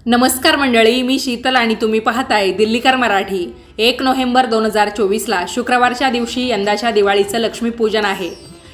नमस्कार मंडळी, मी शीतल आणि तुम्ही पाहताय दिल्लीकर मराठी। 1 नोव्हेंबर 2024ला शुक्रवारच्या दिवशी यंदाच्या दिवाळीचं लक्ष्मीपूजन आहे।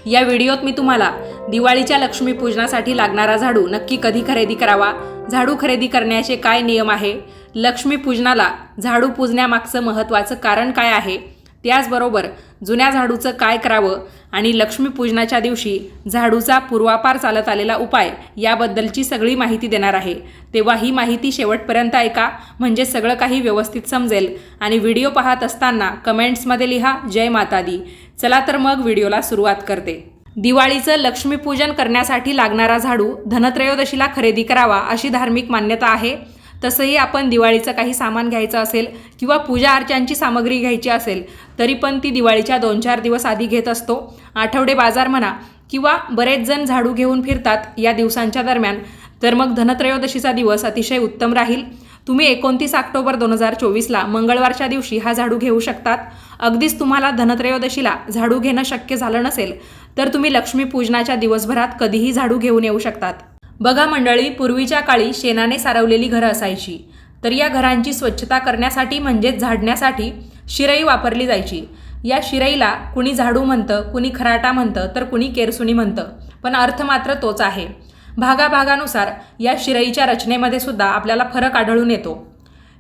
या व्हिडिओत मी तुम्हाला दिवाळीच्या लक्ष्मीपूजनासाठी लागणारा झाडू नक्की कधी खरेदी करावा, झाडू खरेदी करण्याचे काय नियम आहे, लक्ष्मीपूजनाला झाडू पूजण्यामागचं महत्त्वाचं कारण काय आहे, त्याचबरोबर जुन्या झाडूचं काय करावं आणि लक्ष्मीपूजनाच्या दिवशी झाडूचा पूर्वापार चालत आलेला उपाय याबद्दलची सगळी माहिती देणार आहे। तेव्हा ही माहिती शेवटपर्यंत ऐका, म्हणजे सगळं काही व्यवस्थित समजेल। आणि व्हिडिओ पाहत असताना कमेंट्समध्ये लिहा जय माता दी। चला तर मग व्हिडिओला सुरुवात करते। दिवाळीचं लक्ष्मीपूजन करण्यासाठी लागणारा झाडू धनत्रयोदशीला खरेदी करावा अशी धार्मिक मान्यता आहे। तसंही आपण दिवाळीचं काही सामान घ्यायचं असेल किंवा पूजा अर्चांची सामग्री घ्यायची असेल तरी पण ती दिवाळीच्या 2-4 दिवस आधी घेत असतो। आठवडे बाजार म्हणा किंवा बरेच जण झाडू घेऊन फिरतात या दिवसांच्या दरम्यान, तर मग धनत्रयोदशीचा दिवस अतिशय उत्तम राहील। तुम्ही 29 ऑक्टोबर 2024ला मंगळवारच्या दिवशी हा झाडू घेऊ शकतात। अगदीच तुम्हाला धनत्रयोदशीला झाडू घेणं शक्य झालं नसेल तर तुम्ही लक्ष्मीपूजनाच्या दिवसभरात कधीही झाडू घेऊन येऊ शकतात। बघा मंडळी, पूर्वीच्या काळी शेणाने सारवलेली घरं असायची, तर या घरांची स्वच्छता करण्यासाठी म्हणजेच झाडण्यासाठी शिरई वापरली जायची। या शिरईला कुणी झाडू म्हणतं, कुणी खराटा म्हणतं, तर कुणी केरसुणी म्हणतं, पण अर्थ मात्र तोच आहे। भागाभागानुसार या शिरईच्या रचनेमध्ये सुद्धा आपल्याला फरक आढळून येतो।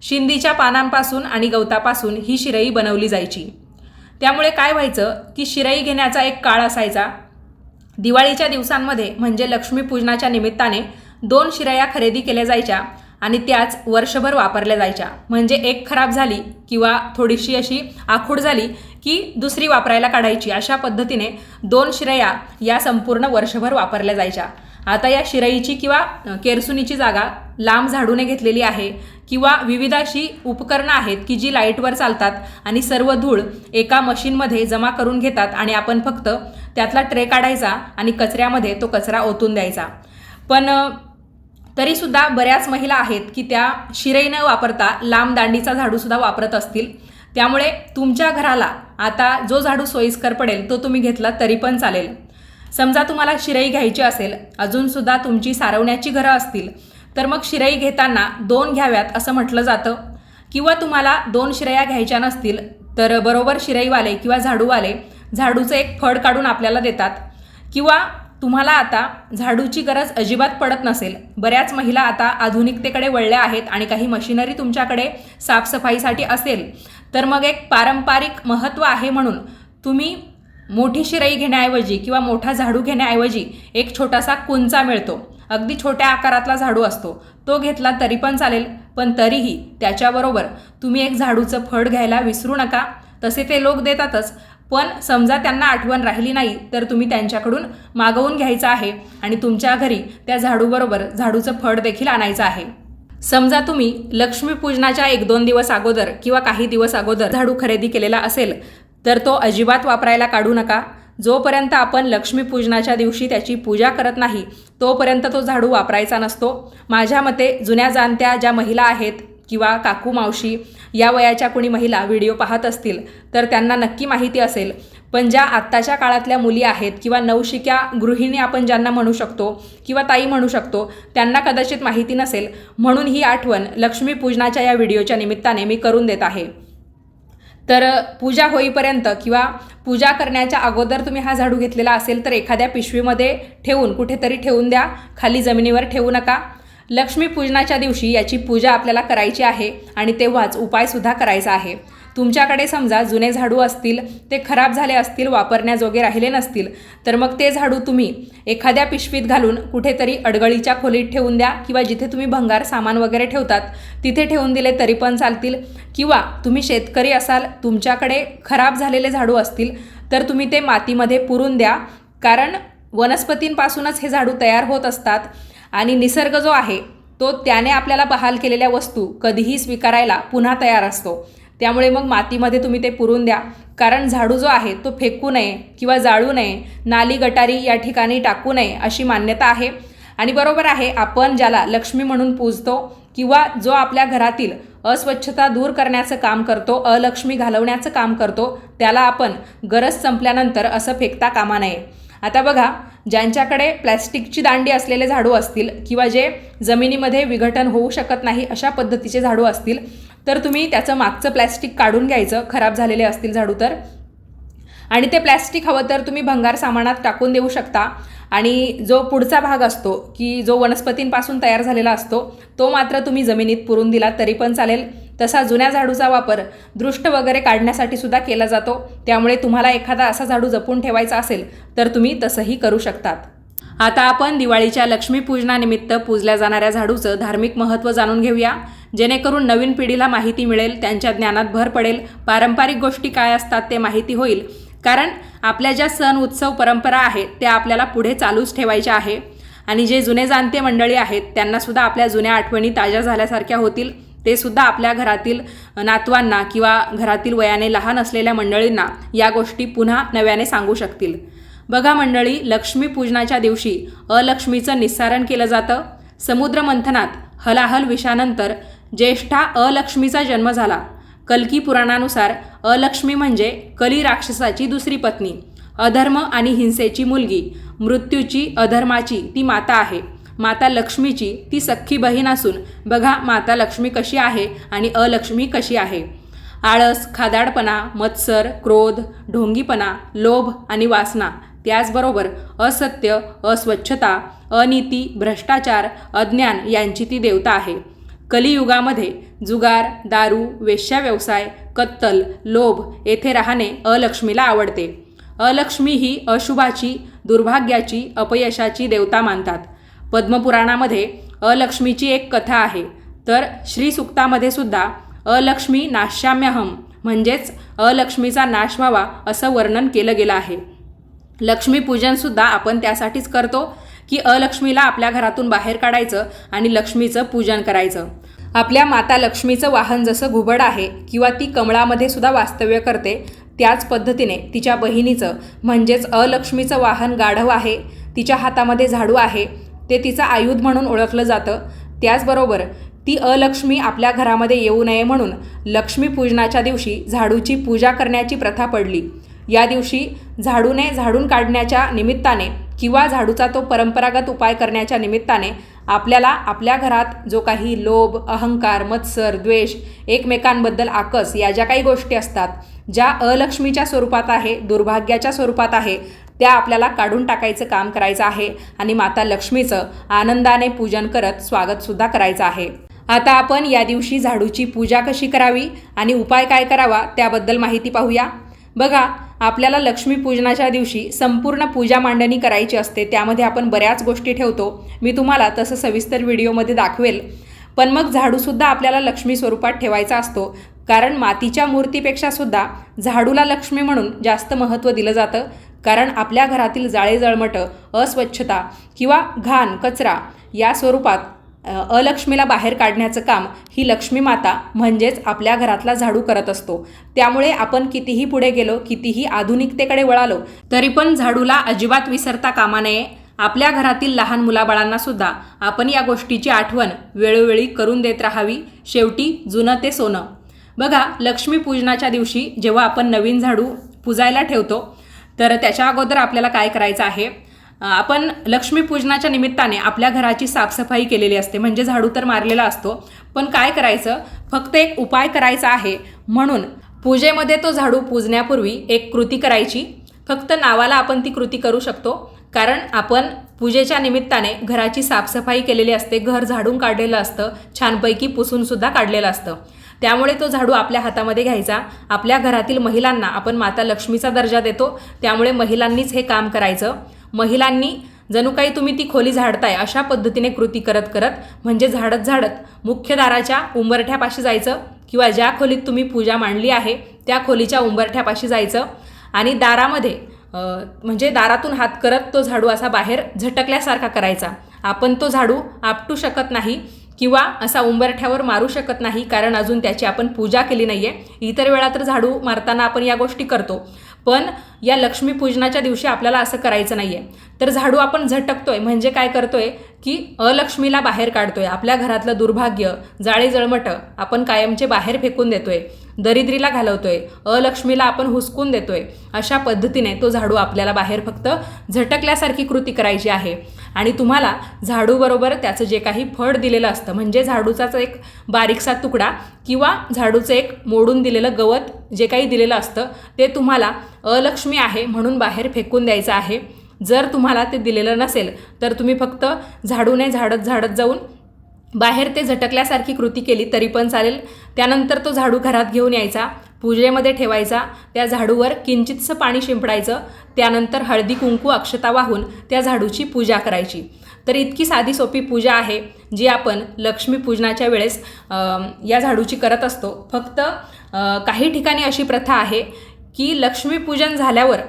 शिंदीच्या पानांपासून आणि गवतापासून ही शिरई बनवली जायची। त्यामुळे काय व्हायचं की शिरई घेण्याचा एक काळ असायचा। दिवाळीच्या दिवसांमध्ये म्हणजे लक्ष्मीपूजनाच्या निमित्ताने 2 शिरया खरेदी केल्या जायच्या आणि त्याच वर्षभर वापरल्या जायच्या। म्हणजे एक खराब झाली किंवा थोडीशी अशी आखूड झाली की दुसरी वापरायला काढायची, अशा पद्धतीने 2 शिरया या संपूर्ण वर्षभर वापरल्या जायच्या। आता या शिरईची किंवा केरसुनीची जागा लांब झाडूने घेतलेली आहे किंवा विविध अशी उपकरणं आहेत की जी लाईटवर चालतात आणि सर्व धूळ एका मशीनमध्ये जमा करून घेतात आणि आपण फक्त त्यातला ट्रे काढायचा आणि कचऱ्यामध्ये तो कचरा ओतून द्यायचा। पण तरीसुद्धा बऱ्याच महिला आहेत की त्या शिरई न वापरता लांब दांडीचा झाडूसुद्धा वापरत असतील। त्यामुळे तुमच्या घराला आता जो झाडू सोयीस्कर पडेल तो तुम्ही घेतला तरी पण चालेल। समजा तुम्हाला शिरई घ्यायची असेल, अजूनसुद्धा तुमची सारवण्याची घरं असतील, तर मग शिरई घेताना 2 घ्याव्यात असं म्हटलं जातं। किंवा तुम्हाला 2 शिरया घ्यायच्या नसतील तर बरोबर शिरईवाले किंवा झाडूवाले झाडूचं एक फड काढून आपल्याला देतात। किंवा तुम्हाला आता झाडूची गरज अजिबात पडत नसेल, बऱ्याच महिला आता आधुनिकतेकडे वळल्या आहेत आणि काही मशिनरी तुमच्याकडे साफसफाईसाठी असेल, तर मग एक पारंपरिक महत्त्व आहे म्हणून तुम्ही मोठी शिरई घेण्याऐवजी किंवा मोठा झाडू घेण्याऐवजी एक छोटासा कुंचा मिळतो, अगदी छोट्या आकारातला झाडू असतो, तो घेतला तरी पण चालेल। पण तरीही त्याच्याबरोबर तुम्ही एक झाडूचं फड घ्यायला विसरू नका। तसे ते लोक देतातच, पण समजा त्यांना आठवण राहिली नाही तर तुम्ही त्यांच्याकडून मागवून घ्यायचं आहे आणि तुमच्या घरी त्या झाडूबरोबर झाडूचं फड देखील आणायचं आहे। समजा तुम्ही लक्ष्मीपूजनाच्या 1-2 दिवस अगोदर किंवा काही दिवस अगोदर झाडू खरेदी केलेला असेल तर तो अजिबात वापरायला काढू नका। जोपर्यंत आपण लक्ष्मीपूजनाच्या दिवशी त्याची पूजा करत नाही तोपर्यंत तो झाडू वापरायचा नसतो। माझ्या मते जुन्या जाणत्या ज्या महिला आहेत किंवा काकू मावशी या वयाच्या कोणी महिला व्हिडिओ पाहत असतील तर त्यांना नक्की माहिती असेल, पण ज्या आत्ताच्या काळातल्या मुली आहेत किंवा नवशिक्या गृहिणी आपण ज्यांना म्हणू शकतो किंवा ताई म्हणू शकतो, त्यांना कदाचित माहिती नसेल, म्हणून ही आठवण लक्ष्मीपूजनाच्या या व्हिडिओच्या निमित्ताने मी करून देत आहे। तर पूजा होईपर्यंत किंवा पूजा करण्याच्या अगोदर तुम्ही हा झाडू घेतलेला असेल तर एखाद्या पिशवीमध्ये ठेवून कुठेतरी ठेवून द्या, खाली जमिनीवर ठेवू नका। लक्ष्मीपूजनाच्या दिवशी याची पूजा आपल्याला करायची आहे आणि तेव्हाच उपायसुद्धा करायचा आहे। तुमच्याकडे समजा जुने झाडू असतील, ते खराब झाले असतील, वापरण्याजोगे राहिले नसतील, तर मग ते झाडू तुम्ही एखाद्या पिशवीत घालून कुठेतरी अडगळीच्या खोलीत ठेवून द्या किंवा जिथे तुम्ही भंगार सामान वगैरे ठेवतात तिथे ठेवून दिले तरी पण चालतील। किंवा तुम्ही शेतकरी असाल, तुमच्याकडे खराब झालेले झाडू असतील तर तुम्ही ते मातीमध्ये पुरून द्या, कारण वनस्पतींपासूनच हे झाडू तयार होत असतात आणि निसर्ग जो आहे तो त्याने आपल्याला बहाल केलेल्या वस्तू कधीही स्वीकारायला पुन्हा तयार असतो। त्यामुळे मग मातीमध्ये तुम्ही ते पुरून द्या, कारण झाडू जो आहे तो फेकू नये किंवा जाळू नये, नाली गटारी या ठिकाणी टाकू नये अशी मान्यता आहे। आणि बरोबर आहे, आपण ज्याला लक्ष्मी म्हणून पूजतो किंवा जो आपल्या घरातील अस्वच्छता दूर करण्याचं काम करतो, अलक्ष्मी घालवण्याचं काम करतो, त्याला आपण गरज संपल्यानंतर असं फेकता कामा नये। आता बघा, ज्यांच्याकडे प्लॅस्टिकची दांडी असलेले झाडू असतील किंवा जे जमिनीमध्ये विघटन होऊ शकत नाही अशा पद्धतीचे झाडू असतील तर तुम्ही त्याचं मागचं प्लॅस्टिक काढून घ्यायचं, खराब झालेले असतील झाडू तर. आणि ते प्लॅस्टिक हवं तर तुम्ही भंगार सामानात टाकून देऊ शकता. आणि जो पुढचा भाग असतो की जो वनस्पतींपासून तयार झालेला असतो तो मात्र तुम्ही जमिनीत पुरून दिला तरी पण चालेल. तसा जुन्या झाडूचा वापर दृष्ट वगैरे काढण्यासाठी सुद्धा केला जातो. त्यामुळे तुम्हाला एखादा असा झाडू जपून ठेवायचा असेल तर तुम्ही तसंही करू शकतात. आता आपण दिवाळीच्या लक्ष्मीपूजनानिमित्त पूजल्या जाणाऱ्या झाडूचं धार्मिक महत्त्व जाणून घेऊया, जेणेकरून नवीन पिढीला माहिती मिळेल, त्यांच्या ज्ञानात भर पडेल, पारंपरिक गोष्टी काय असतात ते माहिती होईल. कारण आपल्या ज्या सण उत्सव परंपरा आहेत त्या आपल्याला पुढे चालूच ठेवायच्या आहे. आणि जे जुने जाणते मंडळी आहेत त्यांनासुद्धा आपल्या जुन्या आठवणी ताज्या झाल्यासारख्या होतील. ते सुद्धा आपल्या घरातील नातवांना किंवा घरातील वयाने लहान असलेल्या मंडळींना या गोष्टी पुन्हा नव्याने सांगू शकतील. बघा मंडळी, लक्ष्मीपूजनाच्या दिवशी अलक्ष्मीचं निस्सारण केलं जातं. समुद्र मंथनात हलाहल विषानंतर ज्येष्ठा अलक्ष्मीचा जन्म झाला. कल्की पुराणानुसार अलक्ष्मी म्हणजे कली राक्षसाची दुसरी पत्नी, अधर्म आणि हिंसेची मुलगी, मृत्यूची अधर्माची ती माता आहे. माता लक्ष्मीची ती सख्खी बहीण असून बघा माता लक्ष्मी कशी आहे आणि अलक्ष्मी कशी आहे. आळस, खादाडपणा, मत्सर, क्रोध, ढोंगीपणा, लोभ आणि वासना, त्याचबरोबर असत्य, अस्वच्छता, अनीती, भ्रष्टाचार, अज्ञान यांची ती देवता आहे. कलियुगामध्ये जुगार, दारू, वेश्या व्यवसाय, कत्तल, लोभ येथे राहणे अलक्ष्मीला आवडते. अलक्ष्मी ही अशुभाची, दुर्भाग्याची, अपयशाची देवता मानतात. पद्मपुराणामध्ये अलक्ष्मीची एक कथा आहे. तर श्रीसुक्तामध्ये सुद्धा अलक्ष्मी नाश्याम्यहम म्हणजेच अलक्ष्मीचा नाश व्हावा असं वर्णन केलं गेलं आहे. लक्ष्मीपूजनसुद्धा आपण त्यासाठीच करतो की अलक्ष्मीला आपल्या घरातून बाहेर काढायचं आणि लक्ष्मीचं पूजन करायचं. आपल्या माता लक्ष्मीचं वाहन जसं घुबड आहे किंवा ती कमळामध्ये सुद्धा वास्तव्य करते, त्याच पद्धतीने तिच्या बहिणीचं म्हणजेच अलक्ष्मीचं वाहन गाढव आहे. तिच्या हातामध्ये झाडू आहे, ते तिचं आयुध म्हणून ओळखलं जातं. त्याचबरोबर ती अलक्ष्मी आपल्या घरामध्ये येऊ नये म्हणून लक्ष्मीपूजनाच्या दिवशी झाडूची पूजा करण्याची प्रथा पडली. या दिवशी झाडूने झाडून काढण्याच्या निमित्ताने किंवा झाडूचा तो परंपरागत उपाय करण्याच्या निमित्ताने आपल्याला आपल्या घरात जो काही लोभ, अहंकार, मत्सर, द्वेष, एकमेकांबद्दल आकस या ज्या काही गोष्टी असतात, ज्या अलक्ष्मीच्या स्वरूपात आहे, दुर्भाग्याच्या स्वरूपात आहे, त्या आपल्याला काढून टाकायचं काम करायचं आहे आणि माता लक्ष्मीचं आनंदाने पूजन करत स्वागतसुद्धा करायचं आहे. आता आपण या दिवशी झाडूची पूजा कशी करावी आणि उपाय काय करावा त्याबद्दल माहिती पाहूया. बघा, आपल्याला लक्ष्मीपूजनाच्या दिवशी संपूर्ण पूजा मांडणी करायची असते. त्यामध्ये आपण बऱ्याच गोष्टी ठेवतो. मी तुम्हाला तसं सविस्तर व्हिडिओमध्ये दाखवेल. पण मग झाडूसुद्धा आपल्याला लक्ष्मी स्वरूपात ठेवायचा असतो, कारण मातीच्या मूर्तीपेक्षा सुद्धा झाडूला लक्ष्मी म्हणून जास्त महत्त्व दिलं जातं. कारण आपल्या घरातील जाळे जळमटं, अस्वच्छता किंवा घाण, कचरा या स्वरूपात अलक्ष्मीला बाहेर काढण्याचं काम ही लक्ष्मी माता म्हणजेच आपल्या घरातला झाडू करत असतो. त्यामुळे आपण कितीही पुढे गेलो, कितीही आधुनिकतेकडे वळालो तरी पण झाडूला अजिबात विसरता कामा नये. आपल्या घरातील लहान मुलाबाळांना सुद्धा आपण या गोष्टीची आठवण वेळोवेळी करून देत राहावी. शेवटी जुनं ते सोनं. बघा, लक्ष्मीपूजनाच्या दिवशी जेव्हा आपण नवीन झाडू पुजायला ठेवतो तर त्याच्या अगोदर आपल्याला काय करायचं आहे, आपण लक्ष्मीपूजनाच्या निमित्ताने आपल्या घराची साफसफाई केलेली असते, म्हणजे झाडू तर मारलेला असतो. पण काय करायचं, फक्त एक उपाय करायचा आहे. म्हणून पूजेमध्ये तो झाडू पूजण्यापूर्वी एक कृती करायची. फक्त नावाला आपण ती कृती करू शकतो, कारण आपण पूजेच्या निमित्ताने घराची साफसफाई केलेली असते, घर झाडून काढलेलं असतं, छानपैकी पुसूनसुद्धा काढलेलं असतं. त्यामुळे तो झाडू आपल्या हातामध्ये घ्यायचा. आपल्या घरातील महिलांना आपण माता लक्ष्मीचा दर्जा देतो, त्यामुळे महिलांनीच हे काम करायचं. महिलांनी जणू काही तुम्ही ती खोली झाडताय अशा पद्धतीने कृती करत करत म्हणजे झाडत झाडत मुख्य दाराच्या उंबरठ्यापाशी जायचं किंवा ज्या खोलीत तुम्ही पूजा मांडली आहे त्या खोलीच्या उंबरठ्यापाशी जायचं आणि दारामध्ये म्हणजे दारातून हात करत तो झाडू असा बाहेर झटकल्यासारखा करायचा. आपण तो झाडू आपटू शकत नाही किंवा असा उंबरठ्यावर मारू शकत नाही, कारण अजून त्याची आपण पूजा केली नाही आहे. इतर वेळा तर झाडू मारताना आपण या गोष्टी करतो, पण या लक्ष्मीपूजनाच्या दिवशी आपल्याला असं करायचं नाही आहे. तर झाडू आपण झटकतोय म्हणजे काय करतोय की अलक्ष्मीला बाहेर काढतोय. आपल्या घरातलं दुर्भाग्य, जाळे जळमटं आपण कायमचे बाहेर फेकून देतोय. दरिद्रीला घालवतोय, अलक्ष्मीला आपण हुसकून देतोय, अशा पद्धतीने तो झाडू आपल्याला बाहेर फक्त झटकल्यासारखी कृती करायची आहे. आणि तुम्हाला झाडूबरोबर त्याचं जे काही फळ दिलेलं असतं, म्हणजे झाडूचाच एक बारीकसा तुकडा किंवा झाडूचं एक मोडून दिलेलं गवत जे काही दिलेलं असतं, ते तुम्हाला अलक्ष्मी आहे म्हणून बाहेर फेकून द्यायचं आहे. जर तुम्हाला ते दिलेलं नसेल तर तुम्ही फक्त झाडूने झाडत झाडत जाऊन बाहेर ते झटकल्यासारखी कृती केली तरी पण चालेल. त्यानंतर तो झाडू घरात घेऊन यायचा, पूजेमध्ये ठेवायचा, त्या झाडूवर किंचितसं पाणी शिंपडायचं, त्यानंतर हळदी कुंकू अक्षता वाहून त्या झाडूची पूजा करायची. तर इतकी साधी सोपी पूजा आहे जी आपण लक्ष्मीपूजनाच्या वेळेस या झाडूची करत असतो. फक्त काही ठिकाणी अशी प्रथा आहे की लक्ष्मीपूजन झाल्यावर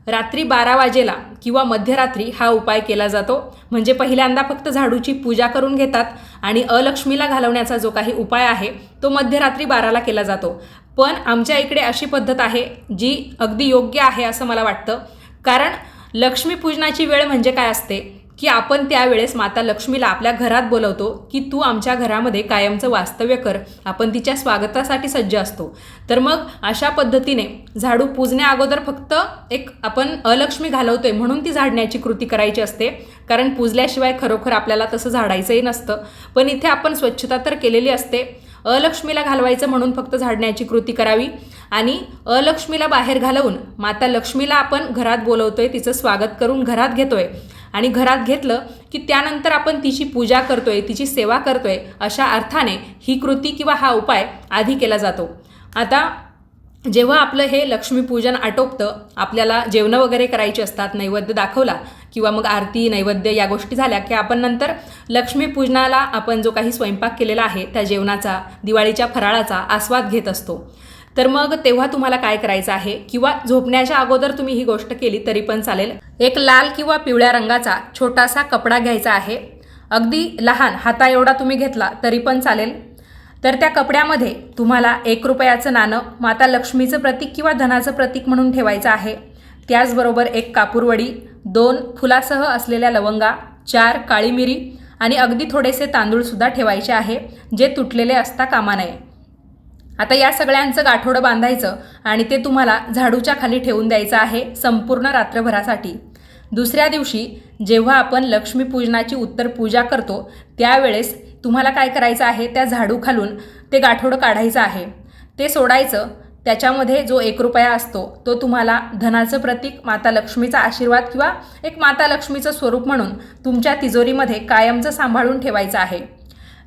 रात्री 12 वाजेला किंवा मध्यरात्री हा उपाय केला जातो. म्हणजे पहिल्यांदा फक्त झाडूची पूजा करून घेतात आणि अलक्ष्मीला घालवण्याचा जो काही उपाय आहे तो मध्यरात्री 12ला केला जातो. पण आमच्या इकडे अशी पद्धत आहे जी अगदी योग्य आहे असं मला वाटतं. कारण लक्ष्मीपूजनाची वेळ म्हणजे काय असते की आपण त्यावेळेस माता लक्ष्मीला आपल्या घरात बोलवतो की तू आमच्या घरामध्ये कायमचं वास्तव्य कर. आपण तिच्या स्वागतासाठी सज्ज असतो. तर मग अशा पद्धतीने झाडू पूजण्या अगोदर फक्त एक आपण अलक्ष्मी घालवतोय म्हणून ती झाडण्याची कृती करायची असते. कारण पूजल्याशिवाय खरोखर आपल्याला तसं झाडायचंही नसतं. पण इथे आपण स्वच्छता तर केलेली असते. अलक्ष्मीला घालवायचं म्हणून फक्त झाडण्याची कृती करावी आणि अलक्ष्मीला बाहेर घालवून माता लक्ष्मीला आपण घरात बोलवतोय, तिचं स्वागत करून घरात घेतोय आणि घरात घेतलं की त्यानंतर आपण तिची पूजा करतोय, तिची सेवा करतोय, अशा अर्थाने ही कृती किंवा हा उपाय आधी केला जातो. आता जेव्हा आपलं हे लक्ष्मीपूजन आटोपतं, आपल्याला जेवणं वगैरे करायची असतात, नैवेद्य दाखवला किंवा मग आरती नैवेद्य या गोष्टी झाल्या की आपण नंतर लक्ष्मीपूजनाला आपण जो काही स्वयंपाक केलेला आहे त्या जेवणाचा, दिवाळीच्या फराळाचा आस्वाद घेत असतो. तर मग तेव्हा तुम्हाला काय करायचं आहे किंवा झोपण्याच्या अगोदर तुम्ही ही गोष्ट केली तरी पण चालेल. एक लाल किंवा पिवळ्या रंगाचा छोटासा कपडा घ्यायचा आहे. अगदी लहान हाता एवढा तुम्ही घेतला तरी पण चालेल. तर त्या कपड्यामध्ये तुम्हाला 1 रुपयाचं नाणं माता लक्ष्मीचं प्रतीक किंवा धनाचं प्रतीक म्हणून ठेवायचं आहे. त्याचबरोबर 1 कापूरवडी, 2 फुलासह असलेल्या लवंगा, 4 काळी मिरी आणि अगदी थोडेसे तांदूळसुद्धा ठेवायचे आहे जे तुटलेले असता कामा नये. आता या सगळ्यांचं गाठोडं बांधायचं आणि ते तुम्हाला झाडूच्या खाली ठेवून द्यायचं आहे संपूर्ण रात्रभरासाठी. दुसऱ्या दिवशी जेव्हा आपण लक्ष्मीपूजनाची उत्तर पूजा करतो त्यावेळेस तुम्हाला काय करायचं आहे, त्या झाडू खालून ते गाठोडं काढायचं आहे, ते सोडायचं. त्याच्यामध्ये जो 1 रुपया असतो तो तुम्हाला धनाचं प्रतीक, माता लक्ष्मीचा आशीर्वाद किंवा एक माता लक्ष्मीचं स्वरूप म्हणून तुमच्या तिजोरीमध्ये कायमचं सांभाळून ठेवायचं आहे.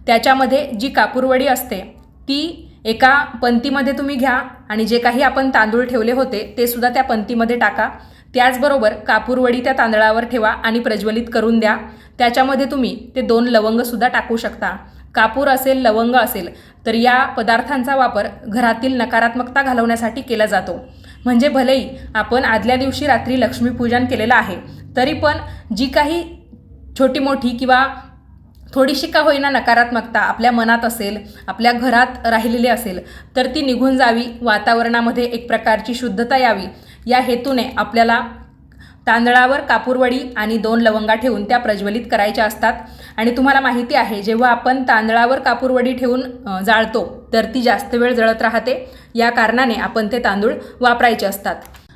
त्याच्यामध्ये जी कापूरवडी असते ती एका पंतीमध्ये तुम्ही घ्या आणि जे काही आपण तांदूळ ठेवले होते ते सुद्धा त्या पंतीमध्ये टाका. त्याचबरोबर कापूरवडी त्या तांदळावर ठेवा आणि प्रज्वलित करून द्या. त्याच्यामध्ये तुम्ही ते 2 लवंगसुद्धा टाकू शकता. कापूर असेल, लवंग असेल तर या पदार्थांचा वापर घरातील नकारात्मकता घालवण्यासाठी केला जातो. म्हणजे भलेही आपण आदल्या दिवशी रात्री लक्ष्मीपूजन केलेलं आहे तरी पण जी काही छोटी मोठी किंवा थोडीशी का होईना नकारात्मकता आपल्या मनात असेल, आपल्या घरात राहिलेली असेल तर ती निघून जावी, वातावरणामध्ये एक प्रकारची शुद्धता यावी या हेतूने आपल्याला तांदळावर कापूरवडी आणि 2 लवंगा ठेवून त्या प्रज्वलित करायच्या असतात. आणि तुम्हाला माहिती आहे जेव्हा आपण तांदळावर कापूरवडी ठेवून जाळतो तर ती जास्त वेळ जळत राहते. या कारणाने आपण ते तांदूळ वापरायचे असतात.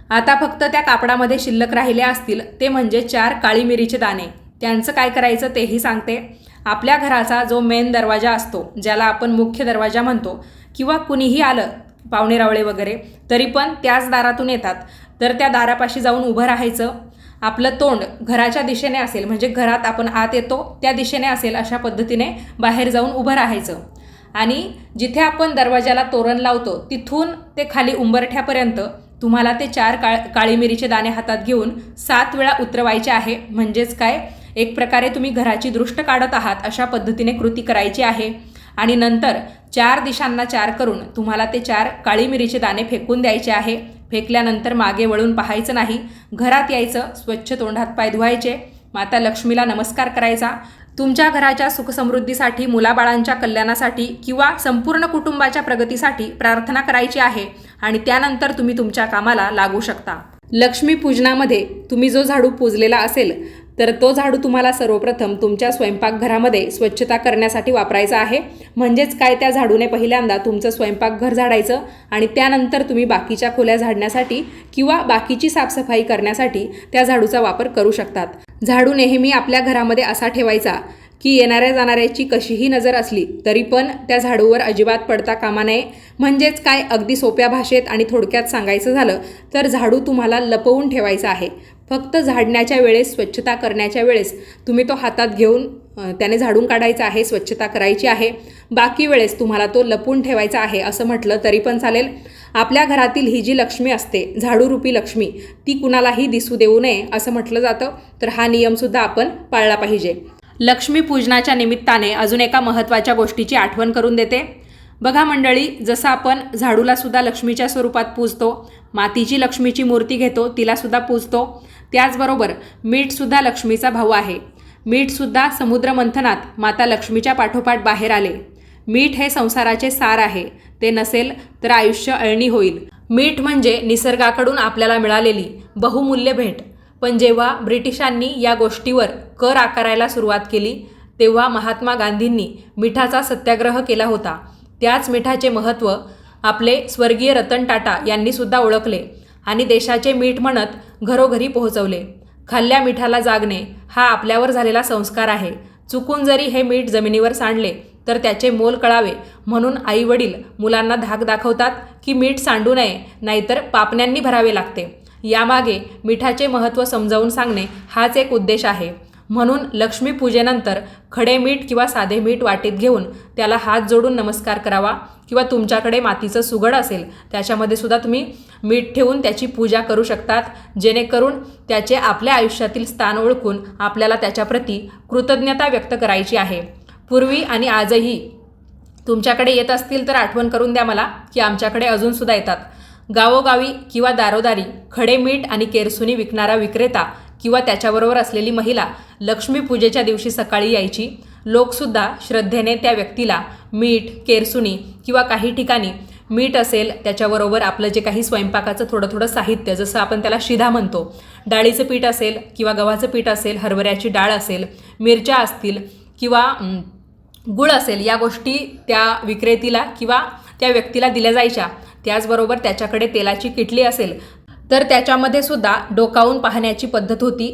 आता फक्त त्या कापडामध्ये शिल्लक राहिले असतील ते म्हणजे 4 काळी मिरीचे दाणे. त्यांचं काय करायचं तेही सांगते. आपल्या घराचा जो मेन दरवाजा असतो, ज्याला आपण मुख्य दरवाजा म्हणतो, किंवा कुणीही आलं पाहुणेरावळे वगैरे तरी पण त्याच दारातून येतात, तर त्या दारापाशी जाऊन उभं राहायचं. आपलं तोंड घराच्या दिशेने असेल, म्हणजे घरात आपण आत येतो त्या दिशेने असेल अशा पद्धतीने बाहेर जाऊन उभं राहायचं. आणि जिथे आपण दरवाजाला तोरण लावतो तिथून ते खाली उंबरठ्यापर्यंत तुम्हाला ते 4 काळी मिरीचे दाणे हातात घेऊन 7 वेळा उतरवायचे आहे. म्हणजेच काय, एक प्रकारे तुम्ही घराची दृष्ट काढत आहात अशा पद्धतीने कृती करायची आहे. आणि नंतर 4 दिशांना 4 करून तुम्हाला ते 4 काळी मिरीचे दाणे फेकून द्यायचे आहे. फेकल्यानंतर मागे वळून पाहायचं नाही. घरात यायचं, स्वच्छ तोंड हात पाय धुवायचे, माता लक्ष्मीला नमस्कार करायचा. तुमच्या घराच्या सुखसमृद्धीसाठी, मुलाबाळांच्या कल्याणासाठी किंवा संपूर्ण कुटुंबाच्या प्रगतीसाठी प्रार्थना करायची आहे आणि त्यानंतर तुम्ही तुमच्या कामाला लागू शकता. लक्ष्मीपूजनामध्ये तुम्ही जो झाडू पूजलेला असेल तर तो झाडू तुम्हाला सर्वप्रथम तुमच्या स्वयंपाकघरामध्ये स्वच्छता करण्यासाठी वापरायचा आहे. म्हणजेच काय, त्या झाडूने पहिल्यांदा तुमचं स्वयंपाकघर झाडायचं आणि त्यानंतर तुम्ही बाकीच्या खोल्या झाडण्यासाठी किंवा बाकीची साफसफाई करण्यासाठी त्या झाडूचा वापर करू शकतात. झाडू नेहमी आपल्या घरामध्ये असा ठेवायचा की येणाऱ्या जाणाऱ्याची कशीही नजर असली तरी पण त्या झाडूवर अजिबात पडता कामा नये. म्हणजेच काय, अगदी सोप्या भाषेत आणि थोडक्यात सांगायचं झालं तर झाडू तुम्हाला लपवून ठेवायचा आहे. फक्त झाडण्याच्या वेळेस, स्वच्छता करण्याच्या वेळेस तुम्ही तो हातात घेऊन त्याने झाडून काढायचा आहे, स्वच्छता करायची आहे. बाकी वेळेस तुम्हाला तो लपवून ठेवायचा आहे असं म्हटलं तरी पण चालेल. आपल्या घरातील ही जी लक्ष्मी असते, झाडूरूपी लक्ष्मी, ती कुणालाही दिसू देऊ नये असं म्हटलं जातं. तर हा नियमसुद्धा आपण पाळला पाहिजे. लक्ष्मीपूजनाच्या निमित्ताने अजून एका महत्त्वाच्या गोष्टीची आठवण करून देते. बघा मंडळी, जसं आपण झाडूला सुद्धा लक्ष्मीच्या स्वरूपात पूजतो, मातीची लक्ष्मीची मूर्ती घेतो, तिला सुद्धा पूजतो, त्याचबरोबर मीठसुद्धा लक्ष्मीचा भाऊ आहे. मीठसुद्धा समुद्रमंथनात माता लक्ष्मीच्या पाठोपाठ बाहेर आले. मीठ हे संसाराचे सार आहे. ते नसेल तर आयुष्य अळणी होईल. मीठ म्हणजे निसर्गाकडून आपल्याला मिळालेली बहुमूल्य भेट. पण जेव्हा ब्रिटिशांनी या गोष्टीवर कर आकारायला सुरुवात केली तेव्हा महात्मा गांधींनी मिठाचा सत्याग्रह केला होता. त्याच मिठाचे महत्त्व आपले स्वर्गीय रतन टाटा यांनी सुद्धा ओळखले आणि देशाचे मीठ म्हणत घरोघरी पोहोचवले. खाल्ल्या मिठाला जागणे हा आपल्यावर झालेला संस्कार आहे. चुकून जरी हे मीठ जमिनीवर सांडले तर त्याचे मोल कळावे म्हणून आई वडील मुलांना धाक दाखवतात की मीठ सांडू नये, नाहीतर पापण्यांनी भरावे लागते. यामागे मिठाचे महत्त्व समजावून सांगणे हाच एक उद्देश आहे. म्हणून लक्ष्मीपूजेनंतर खडे मीठ किंवा साधे मीठ वाटीत घेऊन त्याला हात जोडून नमस्कार करावा किंवा तुमच्याकडे मातीचं सुगड असेल त्याच्यामध्ये सुद्धा तुम्ही मीठ ठेवून त्याची पूजा करू शकतात, जेणेकरून त्याचे आपल्या आयुष्यातील स्थान ओळखून आपल्याला त्याच्याप्रती कृतज्ञता व्यक्त करायची आहे. पूर्वी आणि आजही तुमच्याकडे येत असतील तर आठवण करून द्या मला की आमच्याकडे अजूनसुद्धा येतात. गावोगावी किंवा दारोदारी खडे मीठ आणि केरसुनी विकणारा विक्रेता किंवा त्याच्याबरोबर असलेली महिला लक्ष्मीपूजेच्या दिवशी सकाळी यायची. लोकसुद्धा श्रद्धेने त्या व्यक्तीला मीठ, केरसुनी किंवा काही ठिकाणी मीठ असेल त्याच्याबरोबर आपलं जे काही स्वयंपाकाचं थोडं थोडं साहित्य, जसं आपण त्याला शिधा म्हणतो, डाळीचं पीठ असेल किंवा गव्हाचं पीठ असेल, हरभऱ्याची डाळ असेल, मिरच्या असतील किंवा गुळ असेल, या गोष्टी त्या विक्रेतीला किंवा त्या व्यक्तीला दिल्या जायच्या. त्याचबरोबर त्याच्याकडे तेलाची किटली असेल तर त्याच्यामध्ये सुद्धा डोकावून पाहण्याची पद्धत होती.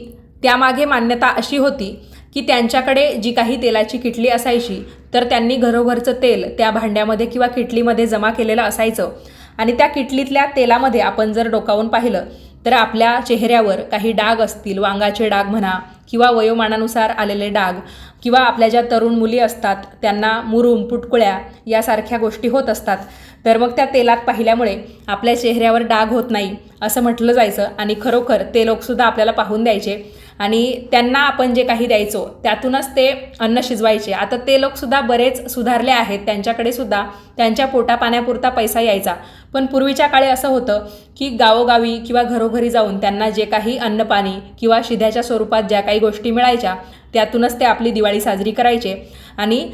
त्यामागे मान्यता अशी होती की त्यांच्याकडे जी काही तेलाची किटली असायची तर त्यांनी घरोघरचं तेल त्या भांड्यामध्ये किंवा किटलीमध्ये जमा केलेलं असायचं आणि त्या किटलीतल्या तेलामध्ये आपण जर डोकावून पाहिलं तर आपल्या चेहऱ्यावर काही डाग असतील, वांगाचे डाग म्हणा किंवा वयोमानानुसार आलेले डाग किंवा आपल्या ज्या तरुण मुली असतात त्यांना मुरूम, पुटकुळ्या यासारख्या गोष्टी होत असतात. तर मग त्या तेलात पाहिल्यामुळे आपल्या चेहऱ्यावर डाग होत नाही असं म्हटलं जायचं आणि खरोखर ते लोकसुद्धा आपल्याला पाहून द्यायचे आणि त्यांना आपण जे काही द्यायचो त्यातूनच ते अन्न शिजवायचे. आता ते लोकसुद्धा बरेच सुधारले आहेत, त्यांच्याकडे सुद्धा त्यांच्या पोटापाण्यापुरता पैसा यायचा. पण पूर्वीच्या काळी असं होतं की गावोगावी किंवा घरोघरी जाऊन त्यांना जे काही अन्नपाणी किंवा शिध्याच्या स्वरूपात ज्या काही गोष्टी मिळायच्या त्यातूनच ते आपली दिवाळी साजरी करायचे आणि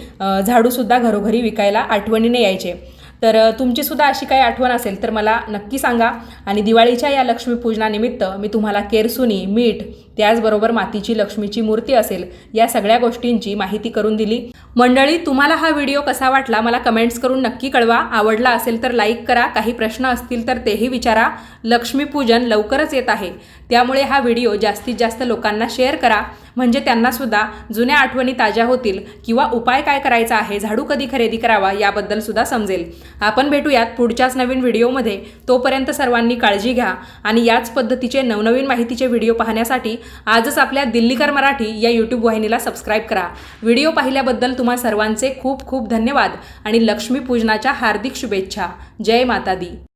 झाडूसुद्धा घरोघरी विकायला आठवणीने यायचे. तर तुमचीसुद्धा अशी काही आठवण असेल तर मला नक्की सांगा. आणि दिवाळीच्या या लक्ष्मीपूजनानिमित्त मी तुम्हाला केरसुनी, मीठ, त्याचबरोबर मातीची लक्ष्मीची मूर्ती असेल या सगळ्या गोष्टींची माहिती करून दिली. मंडळी, तुम्हाला हा व्हिडिओ कसा वाटला मला कमेंट्स करून नक्की कळवा. आवडला असेल तर लाईक करा, काही प्रश्न असतील तर तेही विचारा. लक्ष्मीपूजन लवकरच येत आहे त्यामुळे हा व्हिडिओ जास्तीत जास्त लोकांना शेअर करा, म्हणजे त्यांनासुद्धा जुन्या आठवणी ताज्या होतील किंवा उपाय काय करायचा आहे, झाडू कधी खरेदी करावा याबद्दल सुद्धा समजेल. आपण भेटूयात पुढच्याच नवीन व्हिडिओमध्ये. तोपर्यंत सर्वांनी काळजी घ्या आणि याच पद्धतीचे नवनवीन माहितीचे व्हिडिओ पाहण्यासाठी आजच आपल्या दिल्लीकर मराठी या यूट्यूब वाहिनीला सबस्क्राईब करा. व्हिडिओ पाहिल्याबद्दल तुम्हा सर्वांचे खूप खूप धन्यवाद आणि लक्ष्मीपूजनाच्या हार्दिक शुभेच्छा. जय माता दी.